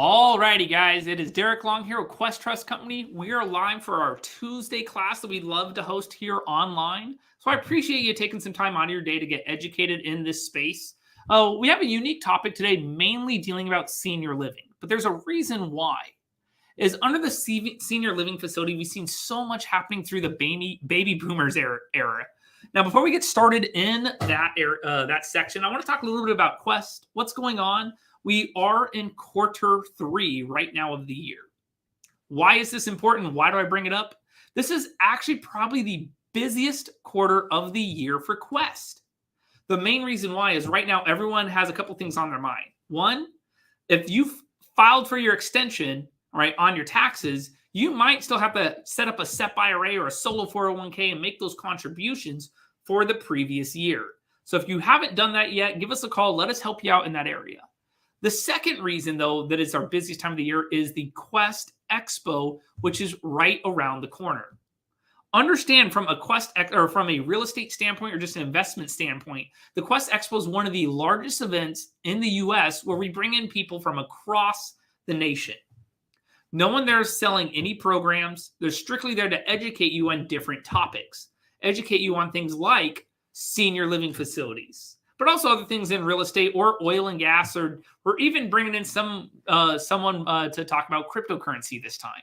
Alrighty, guys, it is Derek Long here with Quest Trust Company. We are live for our Tuesday class that we'd love to host here online. So I appreciate you taking some time out of your day to get educated in this space. We have a unique topic today, mainly dealing about senior living, but there's a reason why. Is under the senior living facility, we've seen so much happening through the baby boomers era. Now, before we get started in that section, I want to talk a little bit about Quest, what's going on. We are in quarter 3 right now of the year. Why is this important? Why do I bring it up? This is actually probably the busiest quarter of the year for Quest. The main reason why is right now everyone has a couple things on their mind. One, if you filed for your extension, right, on your taxes, you might still have to set up a SEP IRA or a solo 401k and make those contributions for the previous year. So if you haven't done that yet, give us a call. Let us help you out in that area. The second reason, though, that it's our busiest time of the year is the Quest Expo, which is right around the corner. Understand from a Quest or from a real estate standpoint or just an investment standpoint, the Quest Expo is one of the largest events in the U.S. where we bring in people from across the nation. No one there is selling any programs. They're strictly there to educate you on different topics, educate you on things like senior living facilities, but also other things in real estate or oil and gas, or even bringing in someone to talk about cryptocurrency this time.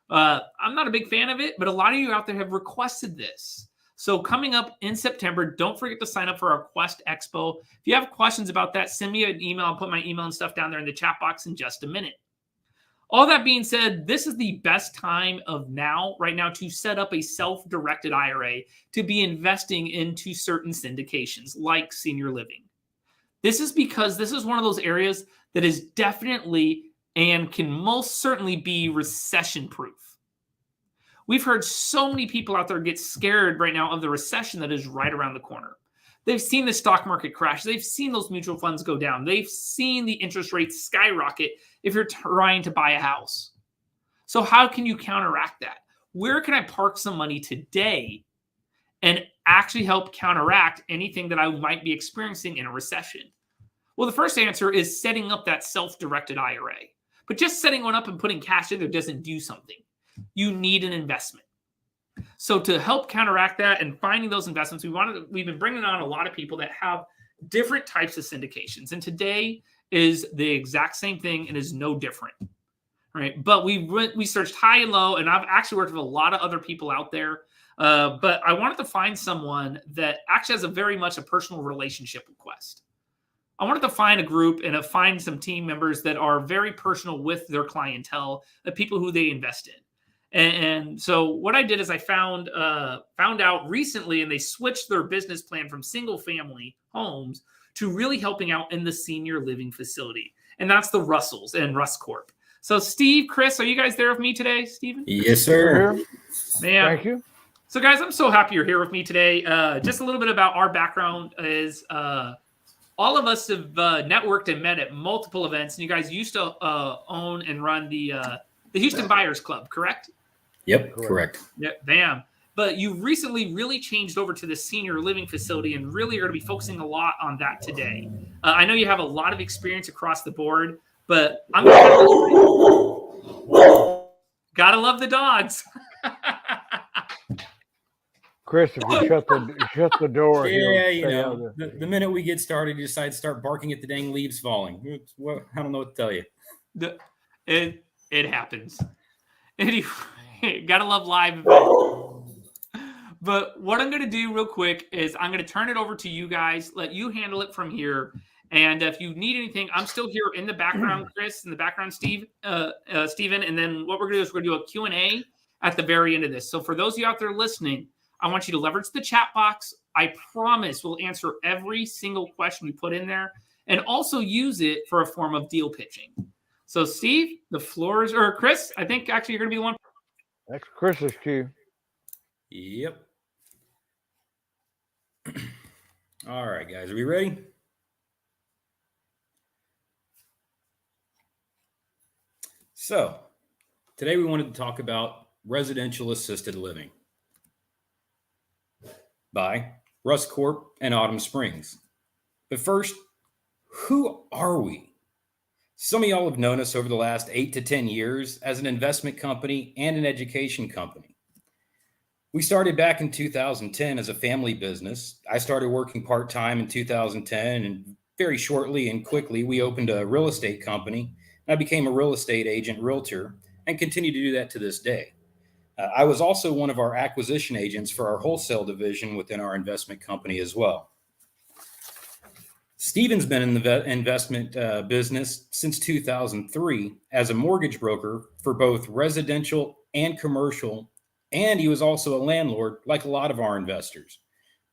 I'm not a big fan of it, but a lot of you out there have requested this. So coming up in September, don't forget to sign up for our Quest Expo. If you have questions about that, send me an email. I'll put my email and stuff down there in the chat box in just a minute. All that being said, this is the best time of right now to set up a self-directed IRA to be investing into certain syndications like senior living. This is because this is one of those areas that is definitely and can most certainly be recession-proof. We've heard so many people out there get scared right now of the recession that is right around the corner. They've seen the stock market crash. They've seen those mutual funds go down. They've seen the interest rates skyrocket if you're trying to buy a house. So how can you counteract that? Where can I park some money today and actually help counteract anything that I might be experiencing in a recession? Well, the first answer is setting up that self-directed IRA. But just setting one up and putting cash in there doesn't do something. You need an investment. So to help counteract that and finding those investments, we've been bringing on a lot of people that have different types of syndications. And today is the exact same thing and is no different, right? But we searched high and low, and I've actually worked with a lot of other people out there. But I wanted to find someone that actually has very much a personal relationship with Quest. I wanted to find a group and find some team members that are very personal with their clientele, the people who they invest in. And so what I did is I found out recently, and they switched their business plan from single family homes to really helping out in the senior living facility. And that's the Russells and Russ Corp. So Steve, Chris, are you guys there with me today, Steven? Yes, sir. Man. Thank you. So guys, I'm so happy you're here with me today. Just a little bit about our background is all of us have networked and met at multiple events. And you guys used to own and run the Houston Buyers Club, correct? Yep, correct. Yep, bam. But you recently really changed over to the senior living facility and really are going to be focusing a lot on that today. I know you have a lot of experience across the board, but I'm gotta love the dogs. Chris, if you shut the door, Yeah, you know, the minute we get started, you decide to start barking at the dang leaves falling. I don't know what to tell you. It happens. Anyway, gotta love live events. But what I'm going to do real quick is I'm going to turn it over to you guys, let you handle it from here. And if you need anything, I'm still here in the background, Chris, in the background, Steven. And then what we're going to do is we're going to do a Q&A at the very end of this. So for those of you out there listening, I want you to leverage the chat box. I promise we'll answer every single question you put in there and also use it for a form of deal pitching. So Steve, the floor is, or Chris, I think actually you're going to be the one. That's Chris's cue. Yep. All right, guys, are we ready? So today we wanted to talk about residential assisted living by Russ Corp and Autumn Springs. But first, who are we? Some of y'all have known us over the last 8 to 10 years as an investment company and an education company. We started back in 2010 as a family business. I started working part-time in 2010, and very shortly and quickly, we opened a real estate company. I became a real estate agent, realtor, and continue to do that to this day. I was also one of our acquisition agents for our wholesale division within our investment company as well. Steven's been in the investment business since 2003 as a mortgage broker for both residential and commercial, and he was also a landlord like a lot of our investors.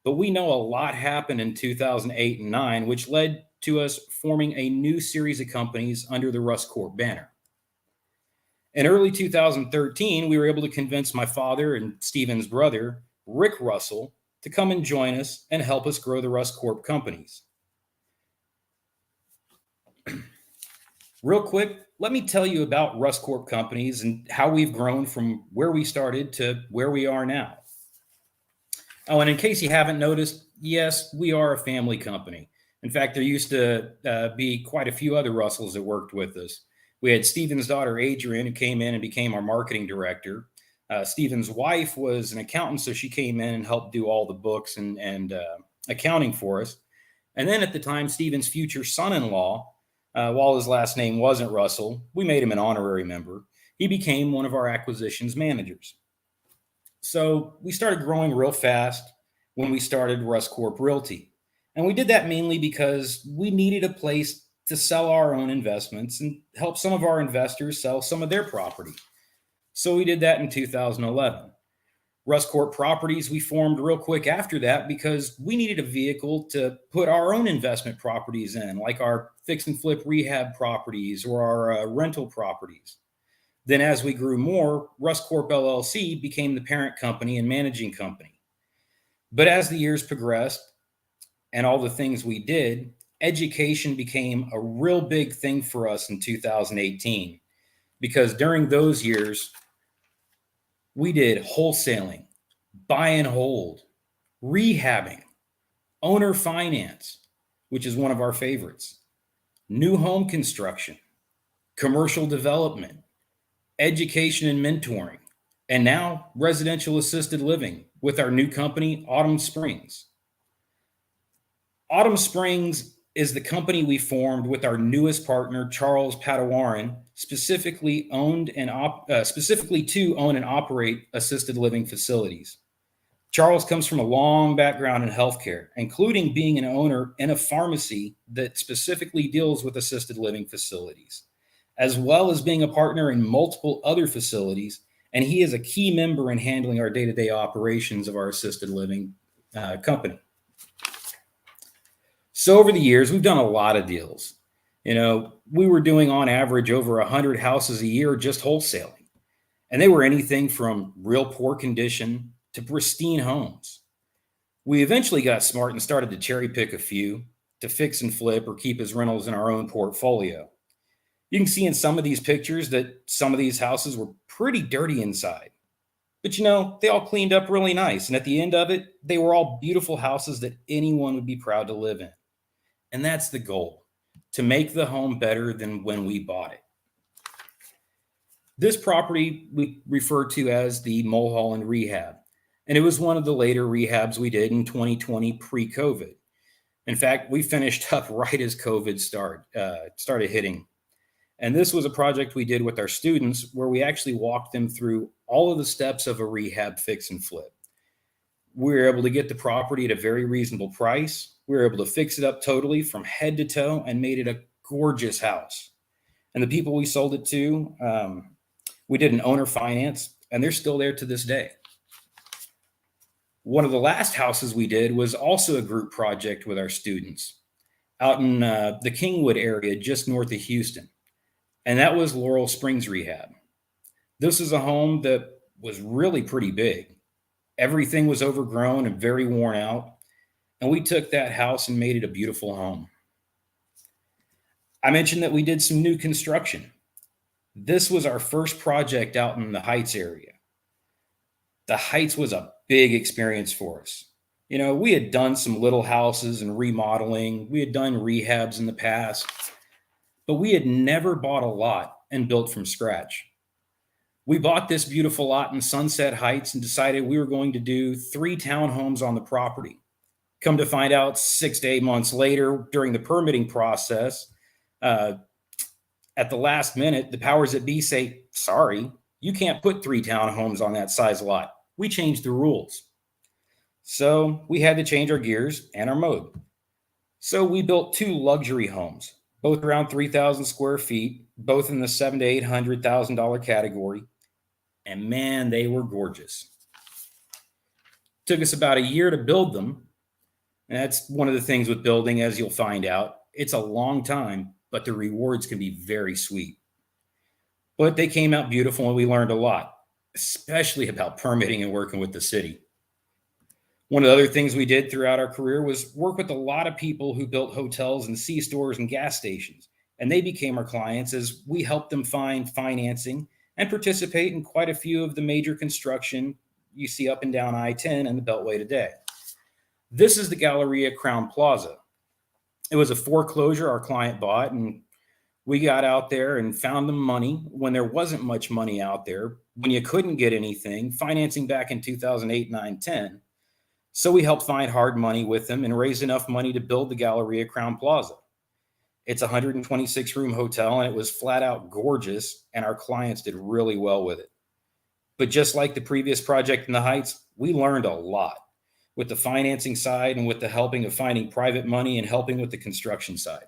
But we know a lot happened in 2008 and 9, which led to us forming a new series of companies under the Russ Corp banner. In early 2013, we were able to convince my father and Steven's brother, Rick Russell, to come and join us and help us grow the Russ Corp companies. Real quick, let me tell you about Russ Corp companies and how we've grown from where we started to where we are now. Oh, and in case you haven't noticed, yes, we are a family company. In fact, there used to be quite a few other Russells that worked with us. We had Steven's daughter, Adrian, who came in and became our marketing director. Steven's wife was an accountant, so she came in and helped do all the books and accounting for us. And then at the time, Steven's future son-in-law, while his last name wasn't Russell, we made him an honorary member. He became one of our acquisitions managers. So we started growing real fast when we started Russ Corp Realty. And we did that mainly because we needed a place to sell our own investments and help some of our investors sell some of their property. So we did that in 2011. Russ Corp Properties we formed real quick after that because we needed a vehicle to put our own investment properties in, like our fix and flip rehab properties or our rental properties. Then as we grew more, Russ Corp LLC became the parent company and managing company. But as the years progressed and all the things we did, education became a real big thing for us in 2018, because during those years, we did wholesaling, buy and hold, rehabbing, owner finance, which is one of our favorites, new home construction, commercial development, education and mentoring, and now residential assisted living with our new company, Autumn Springs. Autumn Springs is the company we formed with our newest partner, Charles Padawaran, specifically to own and operate assisted living facilities. Charles comes from a long background in healthcare, including being an owner in a pharmacy that specifically deals with assisted living facilities, as well as being a partner in multiple other facilities. And he is a key member in handling our day-to-day operations of our assisted living company. So over the years, we've done a lot of deals. You know, we were doing on average over 100 houses a year just wholesaling. And they were anything from real poor condition to pristine homes. We eventually got smart and started to cherry pick a few to fix and flip or keep as rentals in our own portfolio. You can see in some of these pictures that some of these houses were pretty dirty inside. But you know, they all cleaned up really nice. And at the end of it, they were all beautiful houses that anyone would be proud to live in. And that's the goal, to make the home better than when we bought it. This property we refer to as the MULHOLLAND Rehab. And it was one of the later rehabs we did in 2020 pre-COVID. In fact, we finished up right as COVID started hitting. And this was a project we did with our students where we actually walked them through all of the steps of a rehab fix and flip. We were able to get the property at a very reasonable price. We were able to fix it up totally from head to toe and made it a gorgeous house. And the people we sold it to, we did an owner finance, and they're still there to this day. One of the last houses we did was also a group project with our students out in the Kingwood area, just north of Houston. And that was Laurel Springs Rehab. This is a home that was really pretty big. Everything was overgrown and very worn out. And we took that house and made it a beautiful home. I mentioned that we did some new construction. This was our first project out in the Heights area. The Heights was a big experience for us. You know, we had done some little houses and remodeling. We had done rehabs in the past. but we had never bought a lot and built from scratch. We bought this beautiful lot in Sunset Heights and decided we were going to do 3 townhomes on the property. Come to find out 6 to 8 months later, during the permitting process, at the last minute, the powers that be say, sorry, you can't put 3 townhomes on that size lot. We changed the rules. So we had to change our gears and our mode. So we built 2 luxury homes, both around 3,000 square feet, both in the $700,000 to $800,000 category. And man, they were gorgeous. Took us about a year to build them. And that's one of the things with building, as you'll find out. It's a long time, but the rewards can be very sweet. But they came out beautiful and we learned a lot, especially about permitting and working with the city. One of the other things we did throughout our career was work with a lot of people who built hotels and C-stores and gas stations. And they became our clients as we helped them find financing and participate in quite a few of the major construction you see up and down I-10 and the Beltway today. This is the Galleria CROWNE Plaza. It was a foreclosure our client bought, and we got out there and found them money when there wasn't much money out there, when you couldn't get anything, financing back in 2008, 9, 10. So we helped find hard money with them and raise enough money to build the Galleria CROWNE Plaza. It's a 126-room hotel, and it was flat out gorgeous, and our clients did really well with it. But just like the previous project in the Heights, we learned a lot with the financing side and with the helping of finding private money and helping with the construction side.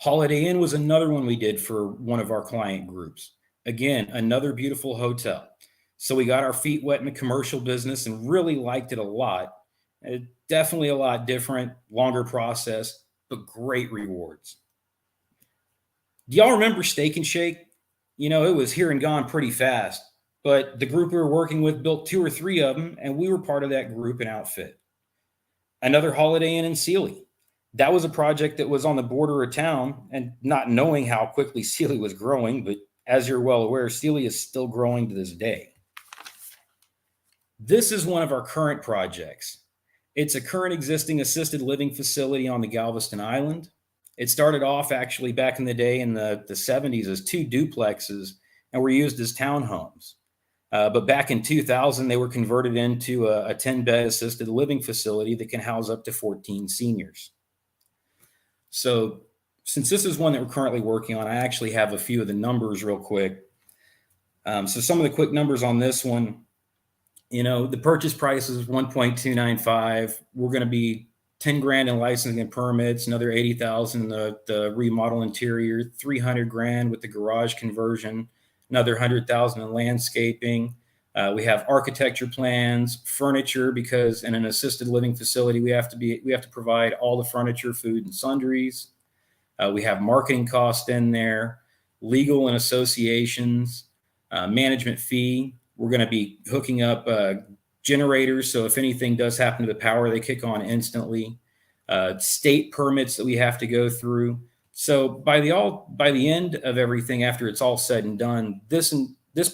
Holiday Inn was another one we did for one of our client groups. Again, another beautiful hotel. So we got our feet wet in the commercial business and really liked it a lot. Definitely a lot different, longer process, but great rewards. Do y'all remember Steak and Shake? You know, it was here and gone pretty fast, but the group we were working with built 2 or 3 of them, and we were part of that group and outfit. Another Holiday Inn in Sealy. That was a project that was on the border of town, and not knowing how quickly Sealy was growing, but as you're well aware, Sealy is still growing to this day. This is one of our current projects. It's a current existing assisted living facility on the Galveston Island. It started off actually back in the day in the 70s as 2 duplexes and were used as townhomes. But back in 2000, they were converted into a 10-bed assisted living facility that can house up to 14 seniors. So since this is one that we're currently working on, I actually have a few of the numbers real quick. So some of the quick numbers on this one, you know, the purchase price is 1.295. We're going to be 10 grand in licensing and permits, another 80,000 in the remodel interior, 300 grand with the garage conversion, another 100,000 in landscaping. We have architecture plans, furniture, because in an assisted living facility, we have to provide all the furniture, food, and sundries. We have marketing costs in there, legal and associations, management fee. We're going to be hooking up generators, so if anything does happen to the power, they kick on instantly. State permits that we have to go through. So by the end of everything, after it's all said and done, this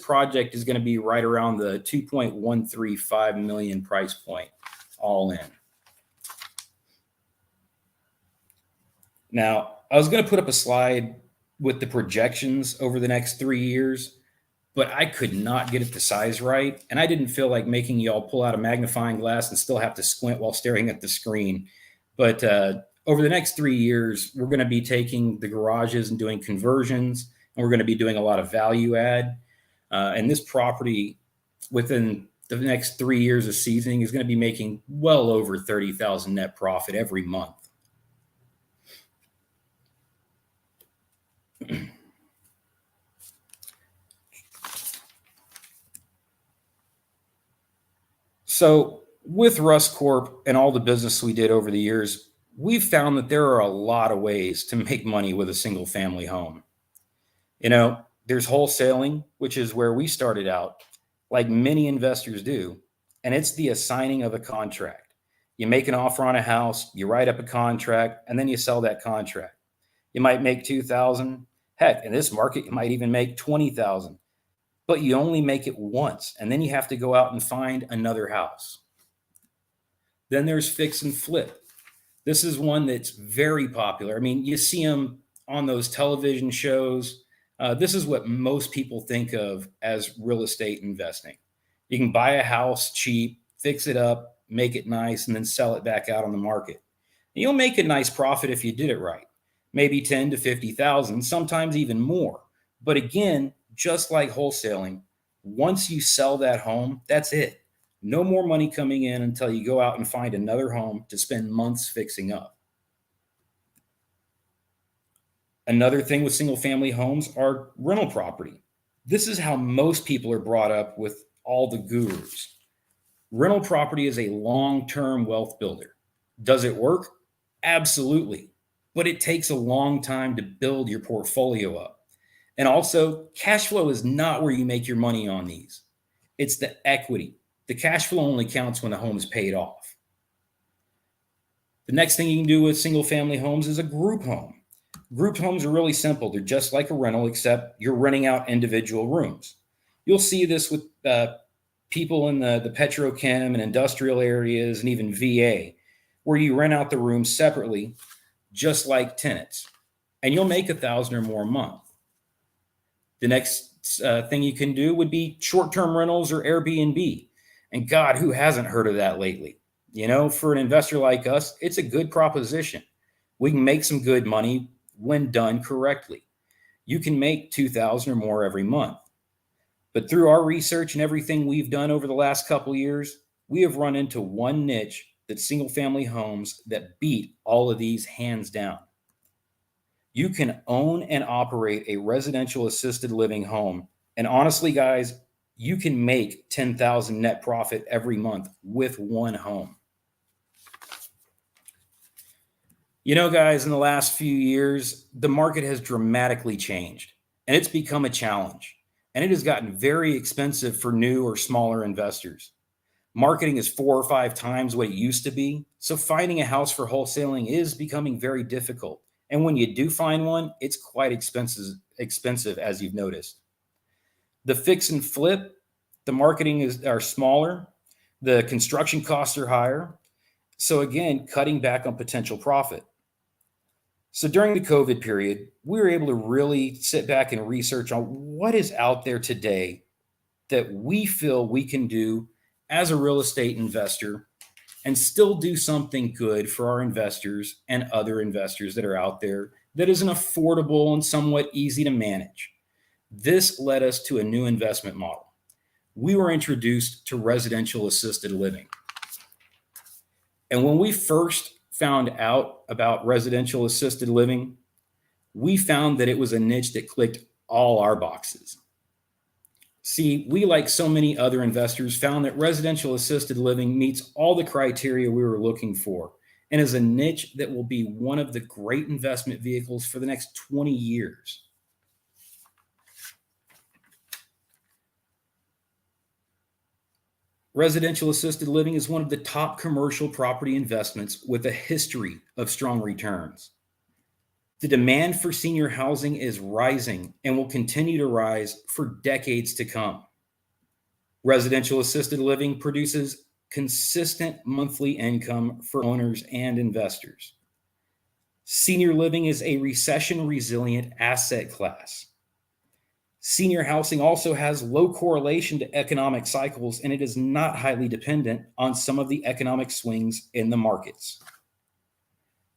project is going to be right around the 2.135 million price point, all in. Now, I was going to put up a slide with the projections over the next 3 years, but I could not get it the size right. And I didn't feel like making y'all pull out a magnifying glass and still have to squint while staring at the screen. But over the next 3 years, we're going to be taking the garages and doing conversions, and we're going to be doing a lot of value add. And this property, within the next 3 years of seasoning, is going to be making well over 30,000 net profit every month. So with Russ Corp and all the business we did over the years, we've found that there are a lot of ways to make money with a single family home. You know, there's wholesaling, which is where we started out, like many investors do, and it's the assigning of a contract. You make an offer on a house, you write up a contract, and then you sell that contract. You might make 2,000. Heck, in this market, you might even make 20,000. But you only make it once, and then you have to go out and find another house. Then there's fix and flip. This is one that's very popular. I mean, you see them on those television shows. This is what most people think of as real estate investing. You can buy a house cheap, fix it up, make it nice, and then sell it back out on the market. And you'll make a nice profit if you did it right. Maybe 10 to 50,000, sometimes even more. But again, just like wholesaling, once you sell that home, that's it. No more money coming in until you go out and find another home to spend months fixing up. Another thing with single family homes are rental property. This is how most people are brought up with all the gurus. Rental property is a long-term wealth builder. Does it work? Absolutely. But it takes a long time to build your portfolio up. And also, cash flow is not where you make your money on these. It's the equity. The cash flow only counts when the home is paid off. The next thing you can do with single family homes is a group home. Group homes are really simple. They're just like a rental, except you're renting out individual rooms. You'll see this with people in the petrochem and industrial areas and even VA, where you rent out the rooms separately, just like tenants, and you'll make $1,000 or more a month. The next thing you can do would be short-term rentals or Airbnb. And God, who hasn't heard of that lately? You know, for an investor like us, it's a good proposition. We can make some good money when done correctly. You can make $2,000 or more every month. But through our research and everything we've done over the last couple of years, we have run into one niche that's single family homes that beat all of these hands down. You can own and operate a residential assisted living home. And honestly, guys, you can make $10,000 net profit every month with one home. You know, guys, in the last few years, the market has dramatically changed and it's become a challenge. And it has gotten very expensive for new or smaller investors. Marketing is 4 or 5 times what it used to be. So finding a house for wholesaling is becoming very difficult. And when you do find one, it's quite expensive, as you've noticed. The fix and flip, the marketing are smaller. The construction costs are higher. So again, cutting back on potential profit. So during the COVID period, we were able to really sit back and research on what is out there today that we feel we can do as a real estate investor and still do something good for our investors and other investors that are out there that is an affordable and somewhat easy to manage. This led us to a new investment model. We were introduced to residential assisted living. And when we first found out about residential assisted living, we found that it was a niche that clicked all our boxes. See, we, like so many other investors, found that residential assisted living meets all the criteria we were looking for and is a niche that will be one of the great investment vehicles for the next 20 years. Residential assisted living is one of the top commercial property investments with a history of strong returns. The demand for senior housing is rising and will continue to rise for decades to come. Residential assisted living produces consistent monthly income for owners and investors. Senior living is a recession-resilient asset class. Senior housing also has low correlation to economic cycles, and it is not highly dependent on some of the economic swings in the markets.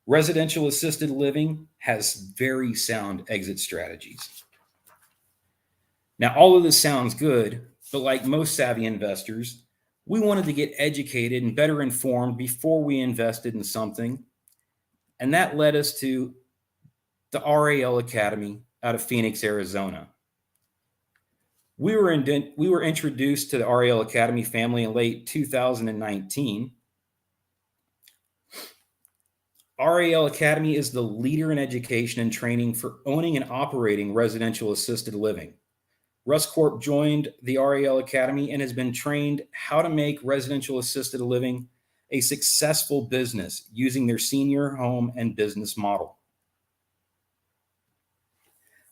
Residential assisted living has very sound exit strategies. Now, all of this sounds good, but like most savvy investors, we wanted to get educated and better informed before we invested in something. And that led us to the RAL Academy out of Phoenix, Arizona. We were introduced to the RAL Academy family in late 2019. RAL Academy is the leader in education and training for owning and operating residential assisted living. Russ Corp joined the RAL Academy and has been trained how to make residential assisted living a successful business using their senior home and business model.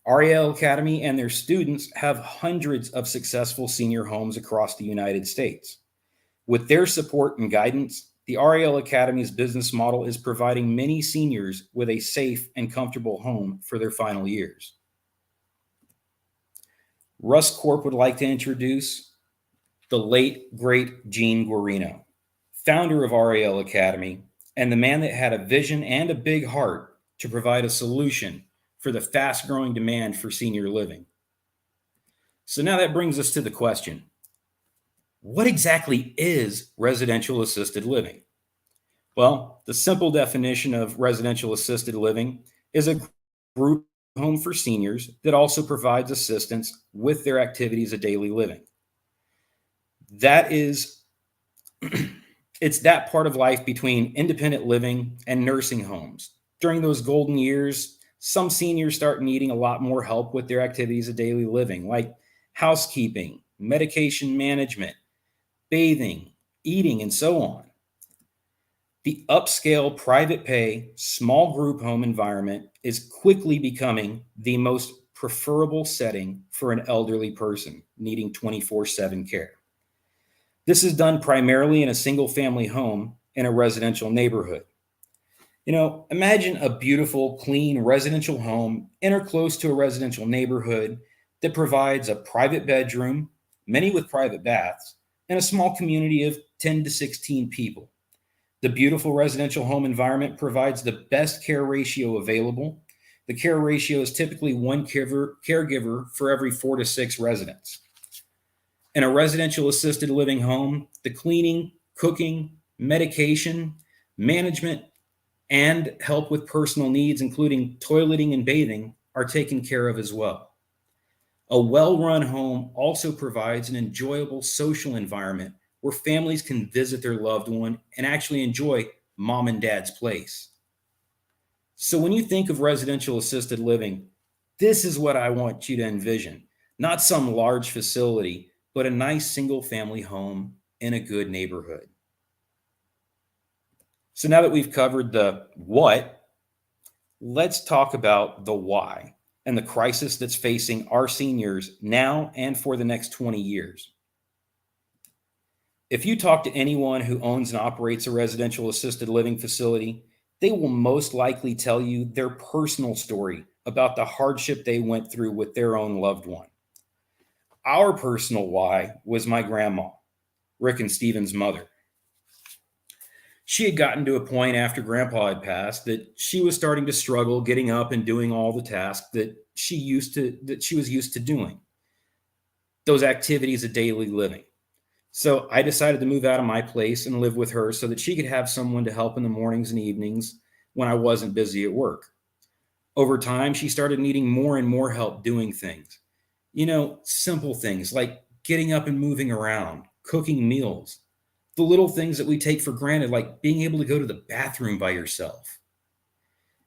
RAL Academy and their students have hundreds of successful senior homes across the United States. With their support and guidance, the REL Academy's business model is providing many seniors with a safe and comfortable home for their final years. Russ Corp would like to introduce the late, great Gene Guarino, founder of REL Academy, and the man that had a vision and a big heart to provide a solution for the fast-growing demand for senior living. So now that brings us to the question, what exactly is residential assisted living? Well, the simple definition of residential assisted living is a group home for seniors that also provides assistance with their activities of daily living. That is, it's that part of life between independent living and nursing homes. During those golden years, some seniors start needing a lot more help with their activities of daily living, like housekeeping, medication management, bathing, eating, and so on. The upscale private pay small group home environment is quickly becoming the most preferable setting for an elderly person needing 24/7 care. This is done primarily in a single family home in a residential neighborhood. Imagine a beautiful, clean residential home in or close to a residential neighborhood that provides a private bedroom, many with private baths, and a small community of 10 to 16 people. The beautiful residential home environment provides the best care ratio available. The care ratio is typically one caregiver for every 4 to 6 residents. In a residential assisted living home, the cleaning, cooking, medication, management, and help with personal needs, including toileting and bathing, are taken care of as well. A well-run home also provides an enjoyable social environment where families can visit their loved one and actually enjoy mom and dad's place. So when you think of residential assisted living, this is what I want you to envision. Not some large facility, but a nice single family home in a good neighborhood. So now that we've covered the what, let's talk about the why and the crisis that's facing our seniors now and for the next 20 years. If you talk to anyone who owns and operates a residential assisted living facility, they will most likely tell you their personal story about the hardship they went through with their own loved one. Our personal why was my grandma, Rick and Steven's mother. She had gotten to a point after Grandpa had passed that she was starting to struggle getting up and doing all the tasks that she was used to doing, those activities of daily living. So I decided to move out of my place and live with her so that she could have someone to help in the mornings and evenings when I wasn't busy at work. Over time, she started needing more and more help doing things. Simple things like getting up and moving around, cooking meals, the little things that we take for granted, like being able to go to the bathroom by yourself.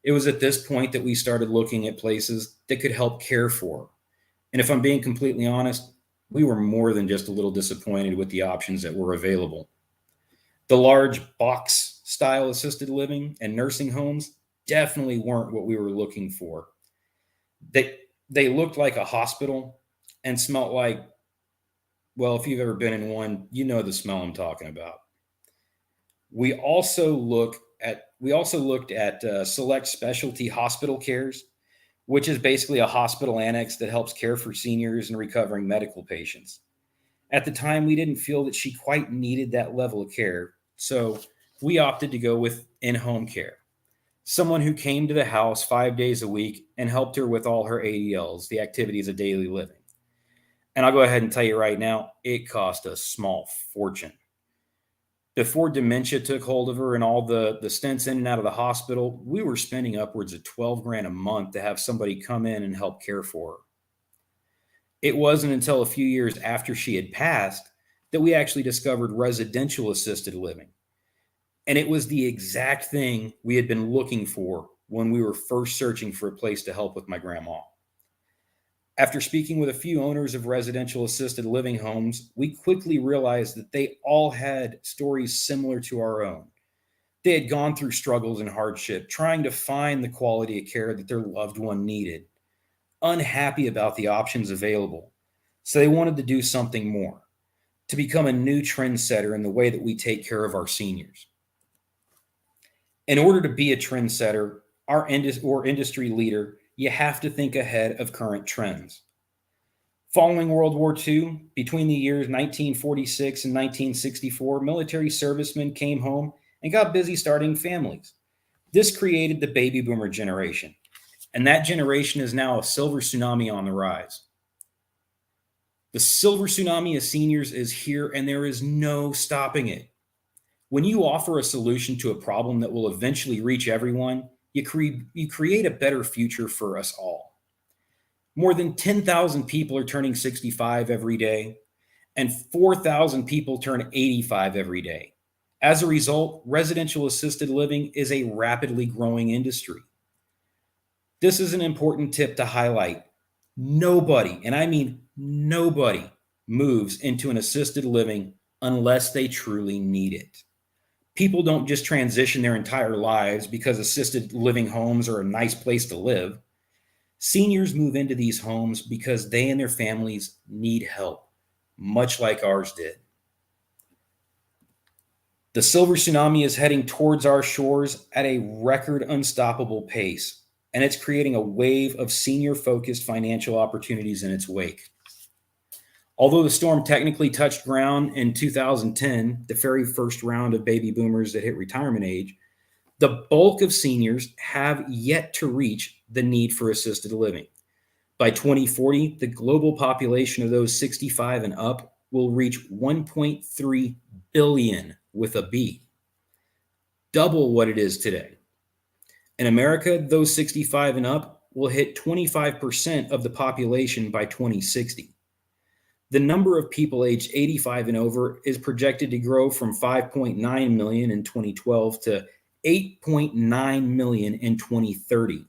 It was at this point that we started looking at places that could help care for her. And if I'm being completely honest, we were more than just a little disappointed with the options that were available. The large box style assisted living and nursing homes definitely weren't what we were looking for. They looked like a hospital and smelled like, well, if you've ever been in one, you know the smell I'm talking about. We also looked at select specialty hospital cares, which is basically a hospital annex that helps care for seniors and recovering medical patients. At the time, we didn't feel that she quite needed that level of care, so we opted to go with in-home care. Someone who came to the house 5 days a week and helped her with all her ADLs, the activities of daily living. And I'll go ahead and tell you right now, it cost a small fortune. Before dementia took hold of her and all the stents in and out of the hospital, we were spending upwards of $12,000 a month to have somebody come in and help care for her. It wasn't until a few years after she had passed that we actually discovered residential assisted living. And it was the exact thing we had been looking for when we were first searching for a place to help with my grandma. After speaking with a few owners of residential assisted living homes, we quickly realized that they all had stories similar to our own. They had gone through struggles and hardship, trying to find the quality of care that their loved one needed, unhappy about the options available. So they wanted to do something more, to become a new trendsetter in the way that we take care of our seniors. In order to be a trendsetter or industry leader, you have to think ahead of current trends. Following World War II, between the years 1946 and 1964, military servicemen came home and got busy starting families. This created the baby boomer generation, and that generation is now a silver tsunami on the rise. The silver tsunami of seniors is here, and there is no stopping it. When you offer a solution to a problem that will eventually reach everyone, you create a better future for us all. More than 10,000 people are turning 65 every day, and 4,000 people turn 85 every day. As a result, residential assisted living is a rapidly growing industry. This is an important tip to highlight. Nobody, and I mean nobody, moves into an assisted living unless they truly need it. People don't just transition their entire lives because assisted living homes are a nice place to live. Seniors move into these homes because they and their families need help, much like ours did. The silver tsunami is heading towards our shores at a record unstoppable pace, and it's creating a wave of senior-focused financial opportunities in its wake. Although the storm technically touched ground in 2010, the very first round of baby boomers that hit retirement age, the bulk of seniors have yet to reach the need for assisted living. By 2040, the global population of those 65 and up will reach 1.3 billion with a B, double what it is today. In America, those 65 and up will hit 25% of the population by 2060. The number of people aged 85 and over is projected to grow from 5.9 million in 2012 to 8.9 million in 2030.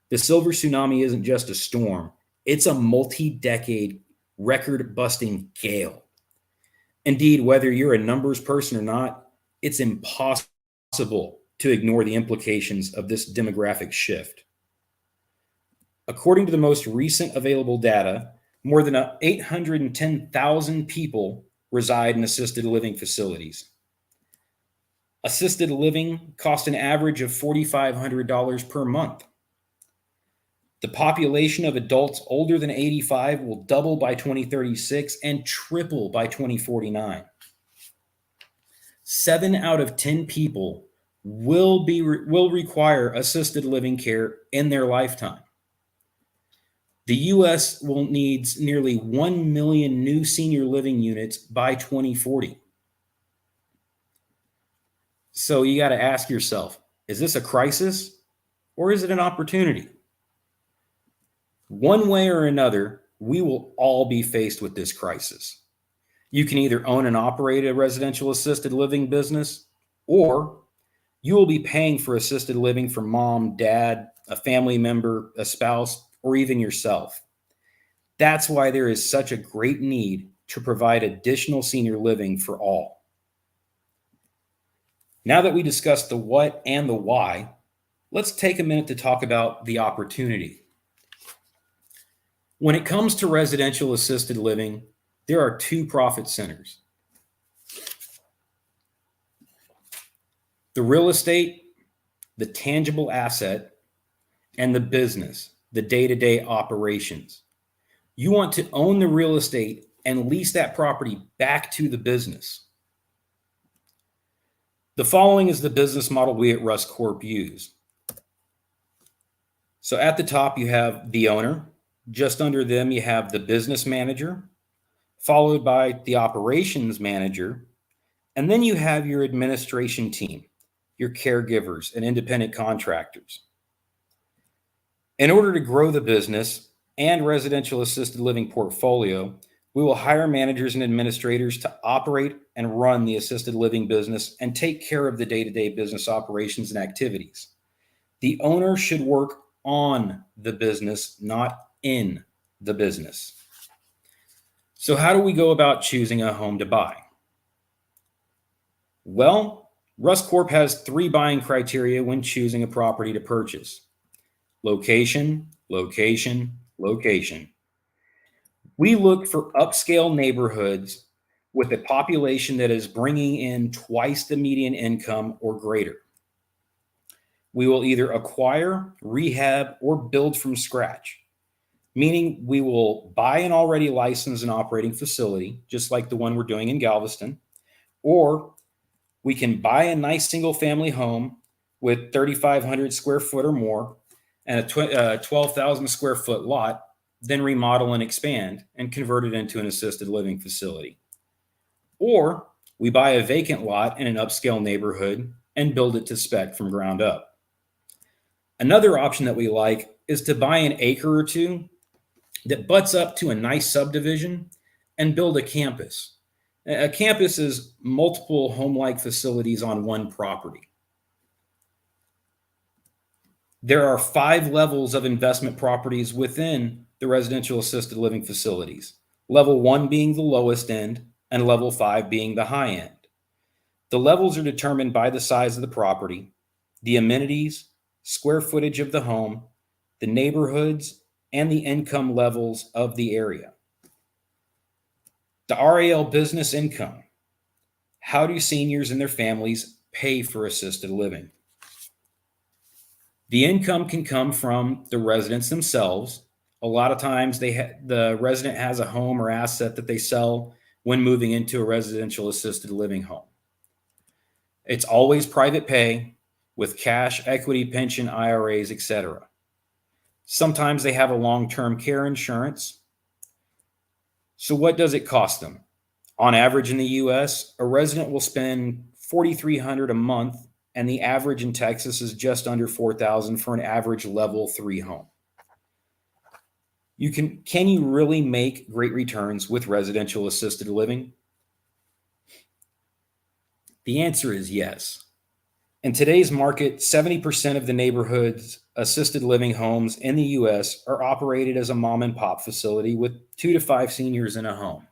The silver tsunami isn't just a storm, it's a multi-decade record-busting gale. Indeed, whether you're a numbers person or not, it's impossible to ignore the implications of this demographic shift. According to the most recent available data, more than 810,000 people reside in assisted living facilities. Assisted living costs an average of $4,500 per month. The population of adults older than 85 will double by 2036 and triple by 2049. 7 out of 10 people will require assisted living care in their lifetime. The U.S. will need nearly 1 million new senior living units by 2040. So you got to ask yourself, is this a crisis or is it an opportunity? One way or another, we will all be faced with this crisis. You can either own and operate a residential assisted living business, or you will be paying for assisted living for mom, dad, a family member, a spouse, or even yourself. That's why there is such a great need to provide additional senior living for all. Now that we discussed the what and the why, let's take a minute to talk about the opportunity. When it comes to residential assisted living, there are 2 profit centers. The real estate, the tangible asset, and the business, the day-to-day operations. You want to own the real estate and lease that property back to the business. The following is the business model we at Russ Corp use. So at the top, you have the owner. Just under them, you have the business manager, followed by the operations manager. And then you have your administration team, your caregivers, and independent contractors. In order to grow the business and residential assisted living portfolio, we will hire managers and administrators to operate and run the assisted living business and take care of the day-to-day business operations and activities. The owner should work on the business, not in the business. So how do we go about choosing a home to buy? Well, Russ Corp has 3 buying criteria when choosing a property to purchase. Location, location, location. We look for upscale neighborhoods with a population that is bringing in twice the median income or greater. we will either acquire, rehab, or build from scratch, meaning we will buy an already licensed and operating facility, just like the one we're doing in Galveston, or we can buy a nice single family home with 3,500 square foot or more and a 12,000 square foot lot, then remodel and expand and convert it into an assisted living facility. Or we buy a vacant lot in an upscale neighborhood and build it to spec from ground up. Another option that we like is to buy an acre or two that butts up to a nice subdivision and build a campus. A campus is multiple home-like facilities on one property. There are 5 levels of investment properties within the residential assisted living facilities, level 1 being the lowest end and level 5 being the high end. The levels are determined by the size of the property, the amenities, square footage of the home, the neighborhoods, and the income levels of the area. The RAL business income. How do seniors and their families pay for assisted living? The income can come from the residents themselves. A lot of times the resident has a home or asset that they sell when moving into a residential assisted living home. It's always private pay with cash, equity, pension, IRAs, etc. Sometimes they have a long-term care insurance. So what does it cost them? On average in the US, a resident will spend $4,300 a month, and the average in Texas is just under $4,000 for an average level 3 home. Can you really make great returns with residential assisted living? The answer is yes. In today's market, 70% of the neighborhood's assisted living homes in the US are operated as a mom and pop facility with 2 to 5 seniors in a home.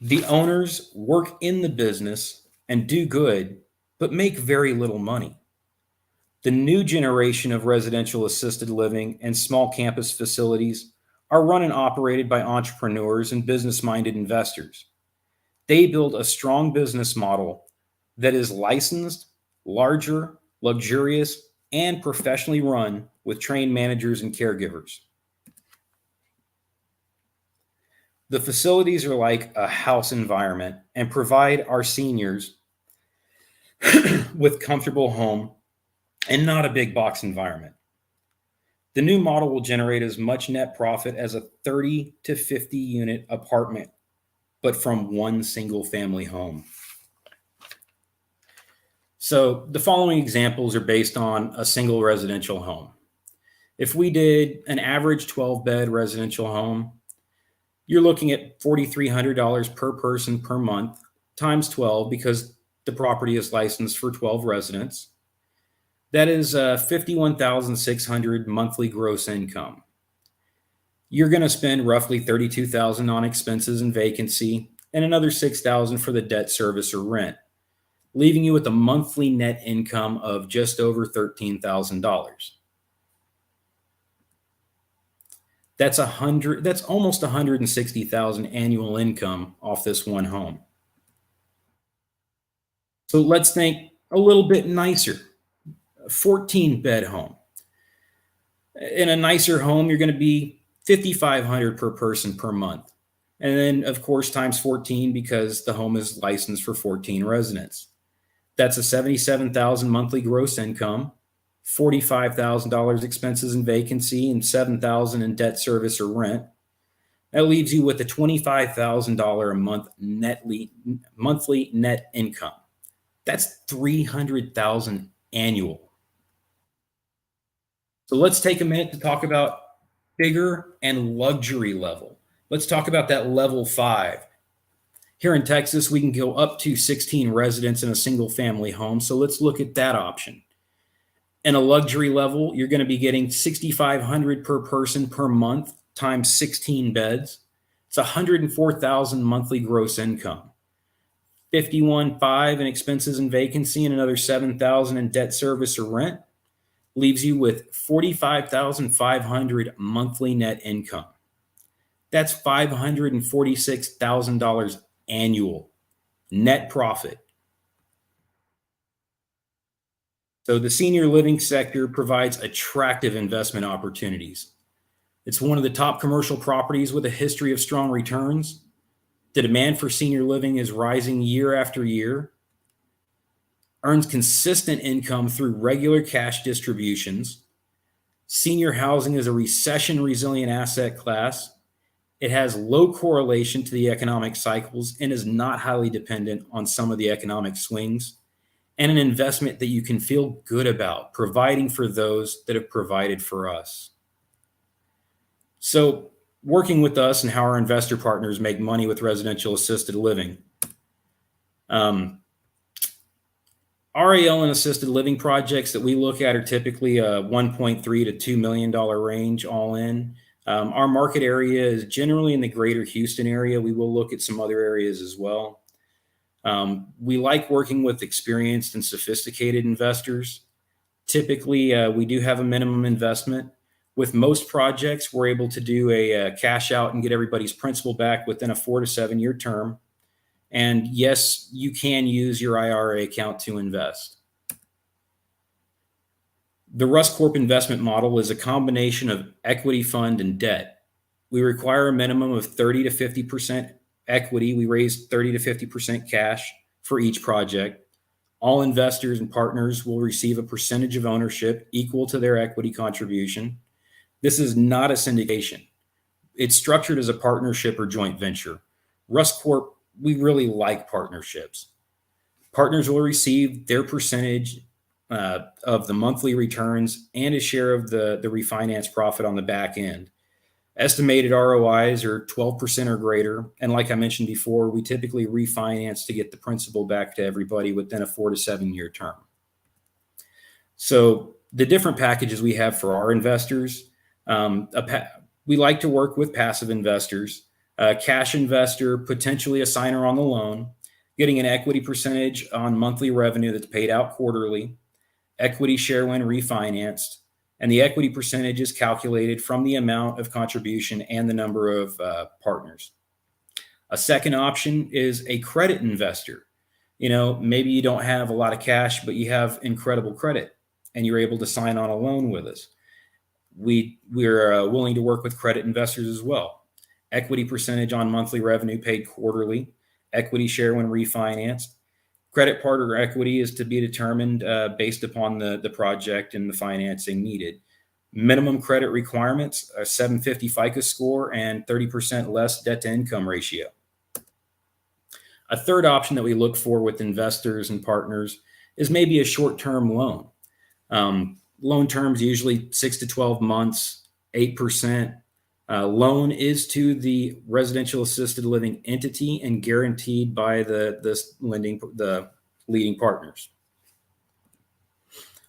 The owners work in the business and do good, but make very little money. The new generation of residential assisted living and small campus facilities are run and operated by entrepreneurs and business-minded investors. They build a strong business model that is licensed, larger, luxurious, and professionally run with trained managers and caregivers. The facilities are like a house environment and provide our seniors with comfortable home and not a big box environment. The new model will generate as much net profit as a 30 to 50 unit apartment, but from one single family home. So the following examples are based on a single residential home. If we did an average 12-bed residential home, you're looking at $4,300 per person per month times 12 because the property is licensed for 12 residents. That is $51,600 monthly gross income. You're going to spend roughly $32,000 on expenses and vacancy and another $6,000 for the debt service or rent, leaving you with a monthly net income of just over $13,000. That's almost $160,000 annual income off this one home. So let's think a little bit nicer. A 14-bed home. In a nicer home, you're going to be $5,500 per person per month. And then, of course, times 14 because the home is licensed for 14 residents. That's a $77,000 monthly gross income, $45,000 expenses and vacancy, and $7,000 in debt service or rent. That leaves you with a $25,000 a month monthly net income. That's $300,000 annual. So let's take a minute to talk about bigger and luxury level. Let's talk about that level 5. Here in Texas, we can go up to 16 residents in a single family home. So let's look at that option. In a luxury level, you're going to be getting $6,500 per person per month times 16 beds. It's $104,000 monthly gross income. $51,500 in expenses and vacancy and another $7,000 in debt service or rent leaves you with $45,500 monthly net income. That's $546,000 annual net profit. So the senior living sector provides attractive investment opportunities. It's one of the top commercial properties with a history of strong returns. The demand for senior living is rising year after year, earns consistent income through regular cash distributions. Senior housing is a recession-resilient asset class. It has low correlation to the economic cycles and is not highly dependent on some of the economic swings, and an investment that you can feel good about providing for those that have provided for us. So, working with us and how our investor partners make money with residential assisted living. RAL and assisted living projects that we look at are typically a $1.3 to $2 million range all in. Our market area is generally in the greater Houston area. We will look at some other areas as well. We like working with experienced and sophisticated investors. Typically, we do have a minimum investment. With most projects, we're able to do a cash out and get everybody's principal back within a 4 to 7 year term. And yes, you can use your IRA account to invest. The Russ Corp investment model is a combination of equity fund and debt. We require a minimum of 30 to 50% equity. We raise 30 to 50% cash for each project. All investors and partners will receive a percentage of ownership equal to their equity contribution. This is not a syndication. It's structured as a partnership or joint venture. Russ Corp, we really like partnerships. Partners will receive their percentage of the monthly returns and a share of the refinance profit on the back end. Estimated ROIs are 12% or greater. And like I mentioned before, we typically refinance to get the principal back to everybody within a 4 to 7 year term. So the different packages we have for our investors, we like to work with passive investors, a cash investor, potentially a signer on the loan, getting an equity percentage on monthly revenue that's paid out quarterly, equity share when refinanced, and the equity percentage is calculated from the amount of contribution and the number of partners. A second option is a credit investor. Maybe you don't have a lot of cash, but you have incredible credit and you're able to sign on a loan with us. We're willing to work with credit investors as well. Equity percentage on monthly revenue paid quarterly, equity share when refinanced. Credit partner equity is to be determined based upon the project and the financing needed. Minimum credit requirements, a 750 FICO score and 30% less debt to income ratio. A third option that we look for with investors and partners is maybe a short-term loan. Loan terms usually 6 to 12 months, 8%. Loan is to the residential assisted living entity and guaranteed by the leading partners.